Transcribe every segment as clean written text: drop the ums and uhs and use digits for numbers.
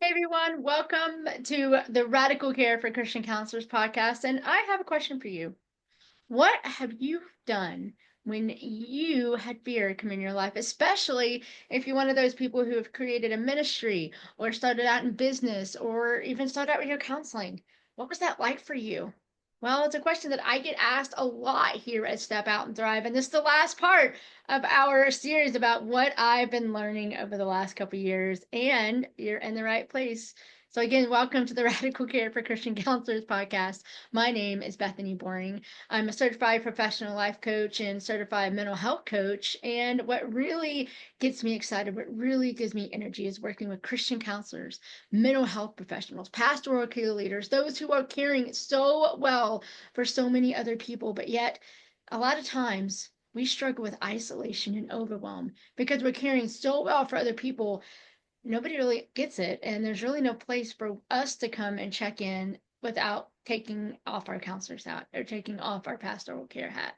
Hey everyone, welcome to the Radical Care for Christian Counselors podcast. And I have a question for you. What have you done when you had fear come in your life, especially if you're one of those people who have created a ministry or started out in business or even started out with your counseling? What was that like for you? Well, it's a question that I get asked a lot here at Step Out and Thrive. And this is the last part of our series about what I've been learning over the last couple of years. And you're in the right place. So, again, welcome to the Radical Care for Christian Counselors podcast. My name is Bethany Boring. I'm a certified professional life coach and certified mental health coach. And what really gets me excited, what really gives me energy is working with Christian counselors, mental health professionals, pastoral care leaders, those who are caring so well for so many other people, but yet a lot of times we struggle with isolation and overwhelm because we're caring so well for other people. Nobody really gets it, and there's really no place for us to come and check in without taking off our counselor's hat or taking off our pastoral care hat.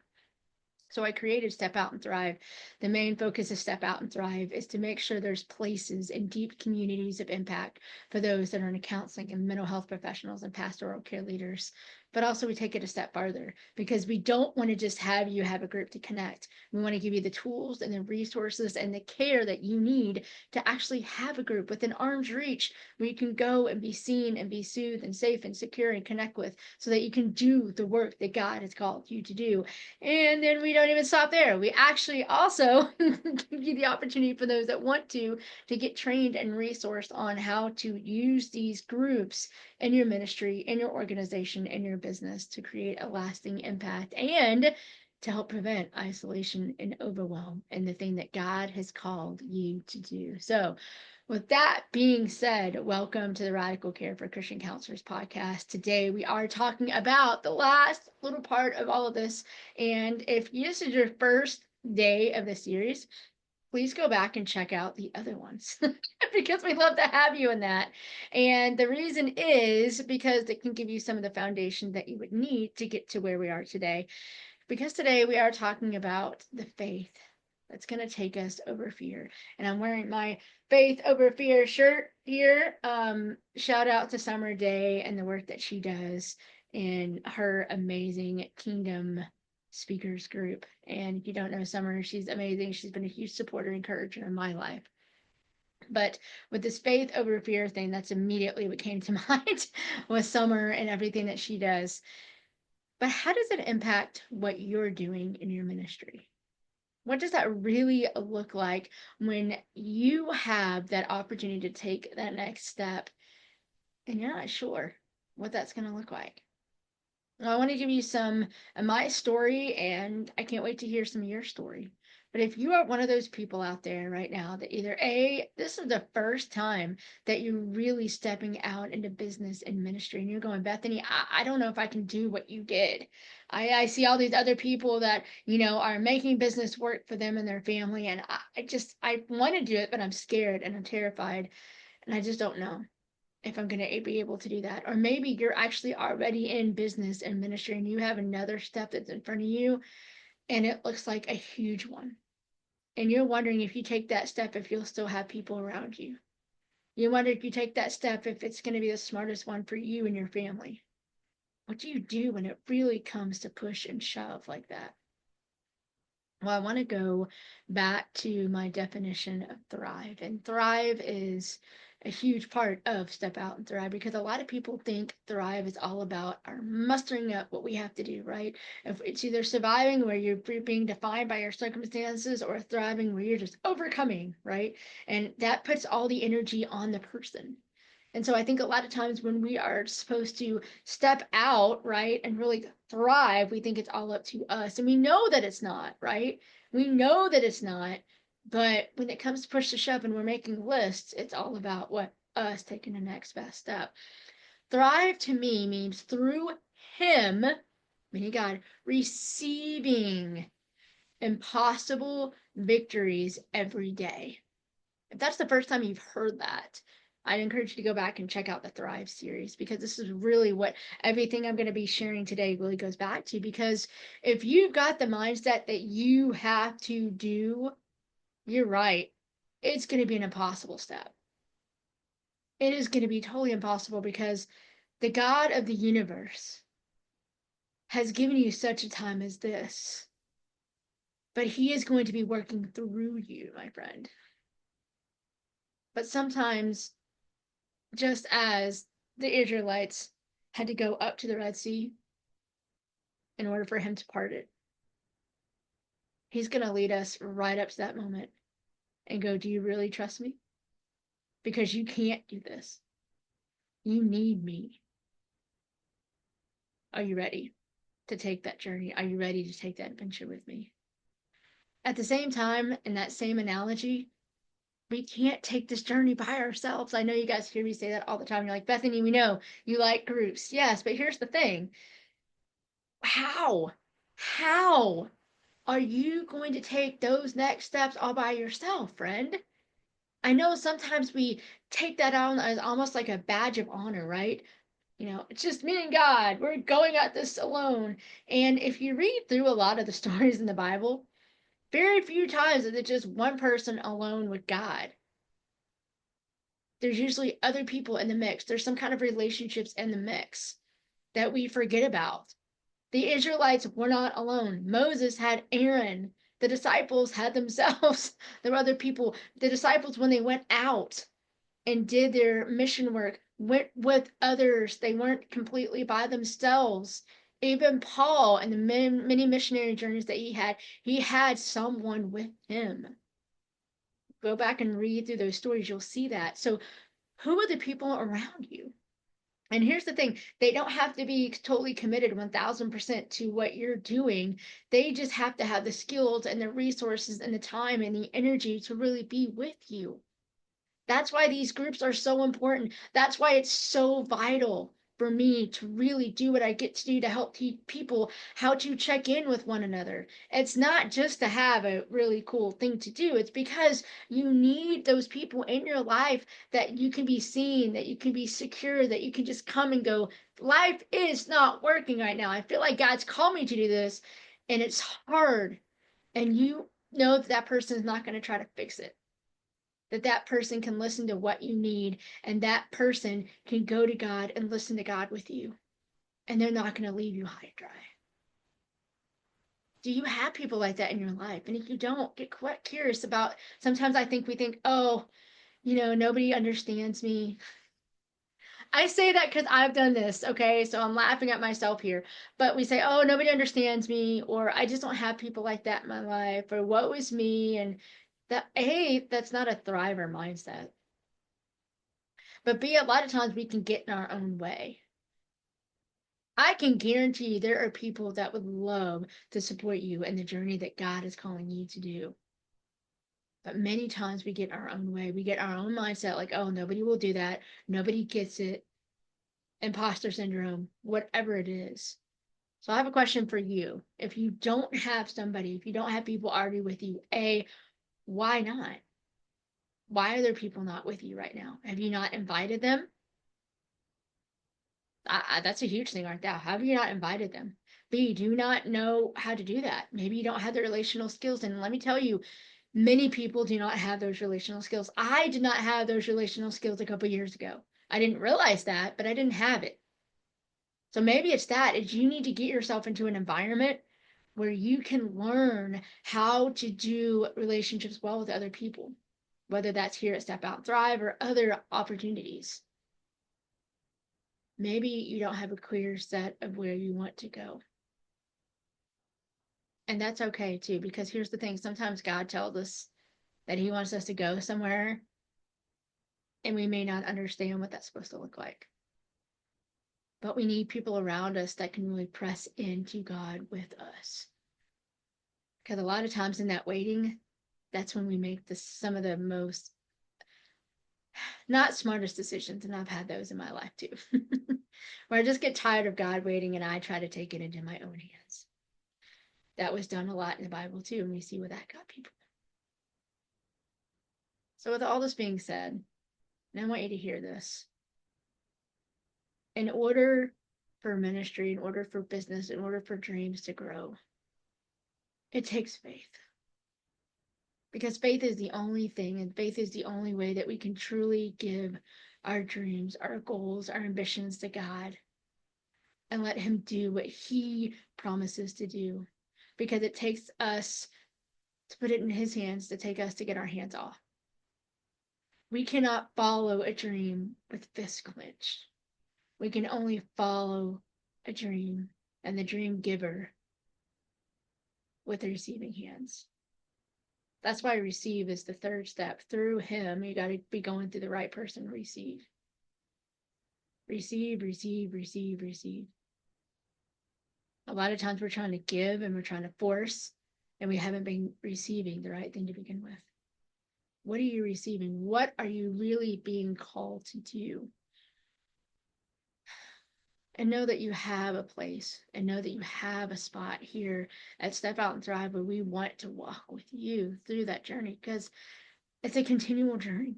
So I created Step Out and Thrive. The main focus of Step Out and Thrive is to make sure there's places and deep communities of impact for those that are in counseling and mental health professionals and pastoral care leaders. But also we take it a step farther because we don't want to just have you have a group to connect. We want to give you the tools and the resources and the care that you need to actually have a group within arm's reach where you can go and be seen and be soothed and safe and secure and connect with so that you can do the work that God has called you to do. And then we don't even stop there. We actually also give you the opportunity for those that want to get trained and resourced on how to use these groups in your ministry, in your organization, in your business to create a lasting impact and to help prevent isolation and overwhelm and the thing that God has called you to do. So, with that being said, welcome to the Radical Care for Christian Counselors podcast. Today we are talking about the last little part of all of this. And if this is your first day of the series, please go back and check out the other ones because we love to have you in that. And the reason is because it can give you some of the foundation that you would need to get to where we are today. Because today we are talking about the faith that's going to take us over fear. And I'm wearing my Faith Over Fear shirt here. Shout out to Summer Day and the work that she does in her amazing Kingdom Speakers group. And if you don't know Summer, she's amazing. She's been a huge supporter and encourager in my life. But with this Faith Over Fear thing, that's immediately what came to mind with Summer and everything that she does. But how does it impact what you're doing in your ministry? What does that really look like when you have that opportunity to take that next step and you're not sure what that's going to look like? Well, I want to give you some of my story, and I can't wait to hear some of your story. But if you are one of those people out there right now that either A, this is the first time that you're really stepping out into business and ministry, and you're going, Bethany, I don't know if I can do what you did. I see all these other people that, are making business work for them and their family, and I want to do it, but I'm scared and I'm terrified, and I just don't know if I'm going to be able to do that. Or maybe you're actually already in business and ministry and you have another step that's in front of you and it looks like a huge one. And you're wondering if you take that step, if you'll still have people around you. You wonder if you take that step, if it's going to be the smartest one for you and your family. What do you do when it really comes to push and shove like that? Well, I want to go back to my definition of thrive. And thrive is a huge part of Step Out and Thrive because a lot of people think thrive is all about our mustering up what we have to do, right? If it's either surviving where you're being defined by your circumstances or thriving where you're just overcoming, right? And that puts all the energy on the person. And so I think a lot of times when we are supposed to step out, right, and really thrive, we think it's all up to us. And we know that it's not, right? We know that it's not. But when it comes to push to shove and we're making lists, it's all about what us taking the next best step. Thrive to me means through Him, meaning God, receiving impossible victories every day. If that's the first time you've heard that, I'd encourage you to go back and check out the Thrive series because this is really what everything I'm going to be sharing today really goes back to. Because if you've got the mindset that you have to do, you're right. It's going to be an impossible step. It is going to be totally impossible because the God of the universe has given you such a time as this. But he is going to be working through you, my friend. But sometimes, just as the Israelites had to go up to the Red Sea in order for him to part it, he's going to lead us right up to that moment and go, do you really trust me? Because you can't do this. You need me. Are you ready to take that journey? Are you ready to take that adventure with me? At the same time, in that same analogy, we can't take this journey by ourselves. I know you guys hear me say that all the time. You're like, Bethany, we know you like groups. Yes, but here's the thing. How? How are you going to take those next steps all by yourself, friend? I know sometimes we take that on as almost like a badge of honor, right? It's just me and God. We're going at this alone. And if you read through a lot of the stories in the Bible, very few times is it just one person alone with God. There's usually other people in the mix. There's some kind of relationships in the mix that we forget about. The Israelites were not alone. Moses had Aaron. The disciples had themselves. There were other people. The disciples, when they went out and did their mission work, went with others. They weren't completely by themselves. Even Paul and the many missionary journeys that he had someone with him. Go back and read through those stories, you'll see that. So, who are the people around you? And here's the thing, they don't have to be totally committed 1000% to what you're doing. They just have to have the skills and the resources and the time and the energy to really be with you. That's why these groups are so important. That's why it's so vital for me to really do what I get to do to help teach people how to check in with one another. It's not just to have a really cool thing to do. It's because you need those people in your life that you can be seen, that you can be secure, that you can just come and go, life is not working right now. I feel like God's called me to do this and it's hard. And you know that person is not going to try to fix it, that person can listen to what you need, and that person can go to God and listen to God with you, and they're not going to leave you high and dry. Do you have people like that in your life? And if you don't, get quite curious about. Sometimes we think, oh, nobody understands me. I say that because I've done this, okay? So I'm laughing at myself here. But we say, oh, nobody understands me, or I just don't have people like that in my life, or what was me? And that's not a thriver mindset. But B, a lot of times we can get in our own way. I can guarantee you there are people that would love to support you in the journey that God is calling you to do. But many times we get our own way. We get our own mindset like, oh, nobody will do that. Nobody gets it. Imposter syndrome, whatever it is. So I have a question for you. If you don't have somebody, if you don't have people already with you, A, why not? Why are there people not with you right now? Have you not invited them? That's a huge thing right there. How have you not invited them? B, do you not know how to do that? Maybe you don't have the relational skills. And let me tell you, many people do not have those relational skills. I did not have those relational skills a couple years ago. I didn't realize that, but I didn't have it. So maybe it's that is you need to get yourself into an environment where you can learn how to do relationships well with other people, whether that's here at Step Out and Thrive or other opportunities. Maybe you don't have a clear set of where you want to go. And that's okay too, because here's the thing, sometimes God tells us that he wants us to go somewhere and we may not understand what that's supposed to look like. But we need people around us that can really press into God with us. Because a lot of times in that waiting, that's when we make some of the most not smartest decisions, and I've had those in my life too. Where I just get tired of God waiting and I try to take it into my own hands. That was done a lot in the Bible too, and we see where that got people. So with all this being said, and I want you to hear this, in order for ministry, in order for business, in order for dreams to grow, it takes faith. because faith is the only thing, and faith is the only way that we can truly give our dreams, our goals, our ambitions to God and let Him do what He promises to do. Because it takes us to put it in His hands to take us to get our hands off. We cannot follow a dream with fists clenched. We can only follow a dream and the dream giver with the receiving hands. That's why receive is the third step. Through Him, you got to be going through the right person to receive. Receive, receive, receive, receive. A lot of times we're trying to give and we're trying to force, and we haven't been receiving the right thing to begin with. What are you receiving? What are you really being called to do? And know that you have a place, and know that you have a spot here at Step Out and Thrive where we want to walk with you through that journey, because it's a continual journey.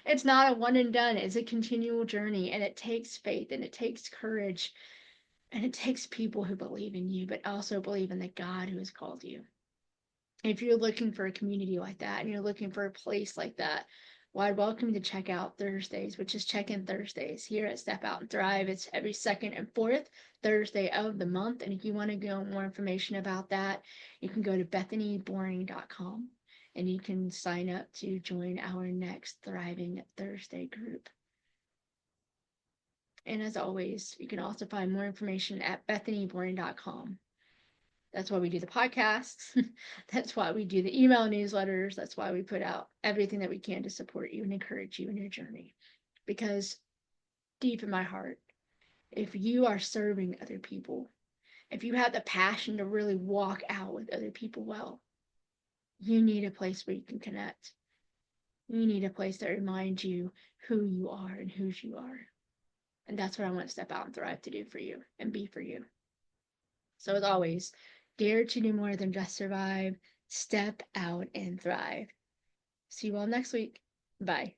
It's not a one and done. It's a continual journey, and it takes faith and it takes courage and it takes people who believe in you, but also believe in the God who has called you. If you're looking for a community like that and you're looking for a place like that, well, I'd welcome you to check out Thursdays, which is Check-in Thursdays here at Step Out and Thrive. It's every second and fourth Thursday of the month. And if you want to go more information about that, you can go to BethanyBoring.com and you can sign up to join our next Thriving Thursday group. And as always, you can also find more information at BethanyBoring.com. That's why we do the podcasts. That's why we do the email newsletters. That's why we put out everything that we can to support you and encourage you in your journey. Because deep in my heart, if you are serving other people, if you have the passion to really walk out with other people well, you need a place where you can connect. You need a place that reminds you who you are and whose you are. And that's what I want to Step Out and Thrive to do for you and be for you. So as always, dare to do more than just survive. Step out and thrive. See you all next week. Bye.